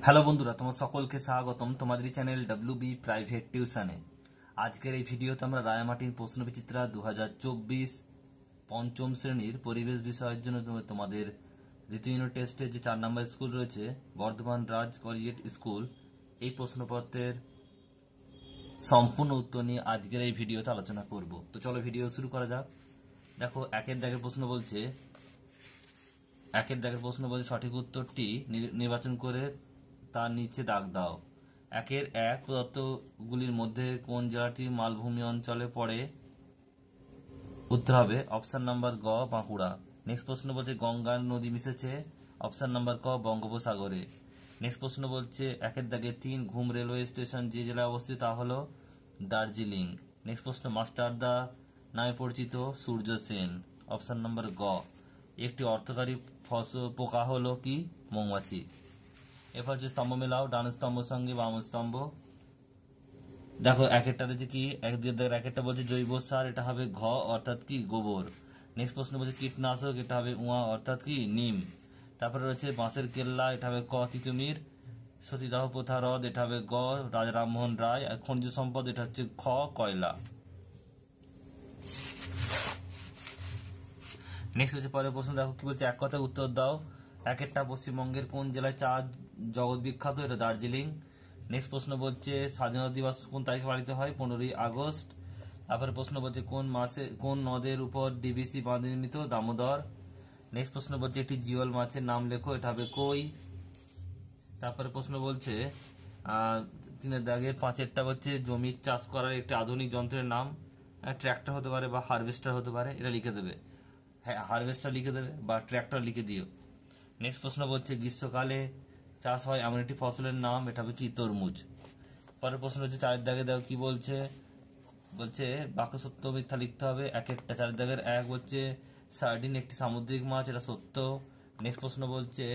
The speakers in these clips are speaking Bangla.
হ্যালো বন্ধুরা, তোমার সকলকে স্বাগতম তোমাদের চ্যানেল ডব্লিউবি প্রাইভেট টিউশনে। আজকের এই ভিডিওতে আমরা রায়ামাটিন প্রশ্নবিচিত্রা 2024 পঞ্চম শ্রেণীর পরিবেশ বিষয়ের জন্য তোমাদের দ্বিতীয় ইউনিট টেস্টের যে 4 নম্বর স্কুল রয়েছে বর্ধমান রাজ কলেজিয়েট স্কুল, এই প্রশ্নপত্রের সম্পূর্ণ উত্তর নিয়ে আজকের এই ভিডিওতে আলোচনা করব। তো চলো ভিডিও শুরু করা যাক। দেখো, একের দাগের প্রশ্ন বলছে সঠিক উত্তরটি নির্বাচন করে তার নিচে দাগ দাও। একের এক প্রদত্তগুলির মধ্যে কোন জেলাটি মালভূমি অঞ্চলে পড়ে? উত্তর হবে অপশন নাম্বার গ, বাঁকুড়া। নেক্সট প্রশ্ন বলছে গঙ্গা নদী মিশেছে অপশন নাম্বার ক, বঙ্গোপসাগরে। নেক্সট প্রশ্ন বলছে একের দাগে 3 ঘুম রেলওয়ে স্টেশন যে জেলায় অবস্থিত তা হলো দার্জিলিং। নেক্সট প্রশ্ন মাস্টারদা নামে পরিচিত সূর্য সেন, অপশন নাম্বার গ। একটি অর্থকারী পোকা হলো কি? মৌমাছি। এরপর হচ্ছে স্তম্ভ মেলাও, ডান স্তম্ভের সঙ্গে বাম স্তম্ভ। দেখো একেরটা রয়েছে কি, একেরটা বলছে জৈব সার, এটা হবে ঘ অর্থাৎ কি গোবর। নেক্সট প্রশ্ন বলছে কীটনাশক, এটা হবে উয়া অর্থাৎ কি নিম। তারপরে রয়েছে বাঁশের কেল্লা, এটা হবে ক তিতুমির। সতীদাহ প্রথা হ্রদ, এটা হবে গ রাজা রামমোহন রায়। আর খনিজ সম্পদ, এটা হচ্ছে খ কয়লা। নেক্সট হচ্ছে পরের প্রশ্ন, দেখো কি বলছে এক কথায় উত্তর দাও। একেরটা পশ্চিমবঙ্গের কোন জেলায় চা জগৎ বিখ্যাত? এটা দার্জিলিং। নেক্সট প্রশ্ন বলছে স্বাধীনতা দিবস কোন তারিখে পালিত হয়? 15ই আগস্ট। তারপরে প্রশ্ন বলছে কোন নদের উপর ডিবিসি বাঁধ নির্মিত? দামোদর। নেক্সট প্রশ্ন বলছে একটি জিওল মাছের নাম লেখো, এটা হবে কই। তারপরে প্রশ্ন বলছে 3 দাগের 5এরটা হচ্ছে জমি চাষ করার একটি আধুনিক যন্ত্রের নাম। ট্র্যাক্টর হতে পারে বা হারভেস্টার হতে পারে, এটা লিখে দেবে। হ্যাঁ, হারভেস্টার লিখে দেবে বা ট্র্যাক্টর লিখে দিও। নেক্সট প্রশ্ন বলছে গ্রীষ্মকালে চাষ হয় এমন একটি ফসলের নাম, এটা হবে কি? তরমুজ। পরের প্রশ্ন হচ্ছে 4 দাগে দেখো কি বলছে বাক্য সত্য মিথ্যা লিখতে হবে। একেরটা 4 দাগের 1 বলছে সার্ডিন একটি সামুদ্রিক মাছ, এটা সত্য। নেক্সট প্রশ্ন বলছে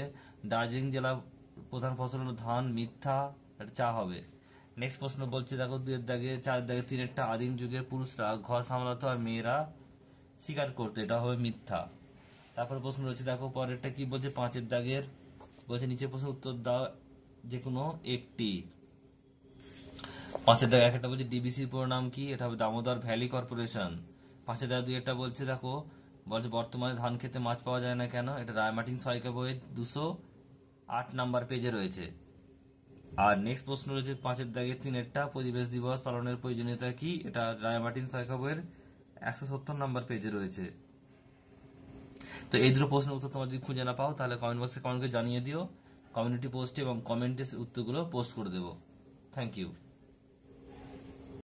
দার্জিলিং জেলা প্রধান ফসল হলো ধান, মিথ্যা, এটা চা হবে। নেক্সট প্রশ্ন বলছে দেখো 2 দাগে 4 দাগে 3 আদিম যুগের পুরুষরা ঘর সামলাতো আর মেয়েরা শিকার করতো, এটা হবে মিথ্যা। তারপরে প্রশ্ন রয়েছে দেখো পরেরটা কি বলছে 5 দাগের বলছে নিচে প্রশ্ন উত্তর দাও যে কোনো একটি। 5 দাগে একটা বলছে ডিবিসির পুরো নাম কি? এটা হবে দামোদর ভ্যালি কর্পোরেশন। 5 দাগে 2 বলছে দেখো বর্তমানে ধান খেতে মাছ পাওয়া যায় না কেন? এটা রায়মার্টিন সহায়িকা বইয়ের 208 নাম্বার পেজে রয়েছে। আর নেক্সট প্রশ্ন রয়েছে 5 দাগে 3 পরিবেশ দিবস পালনের প্রয়োজনীয়তা কি? এটা রায়মার্টিন সহায়িকা বইয়ের 170 নাম্বার পেজে রয়েছে। তো এই দুটো প্রশ্নের উত্তর তোমরা যদি খুঁজে না পাও তাহলে কমেন্ট বক্সে কমেন্ট করে জানিয়ে দিও। কমিউনিটি পোস্টে এবং কমেন্টে উত্তরগুলো পোস্ট করে দেবো। Thank you.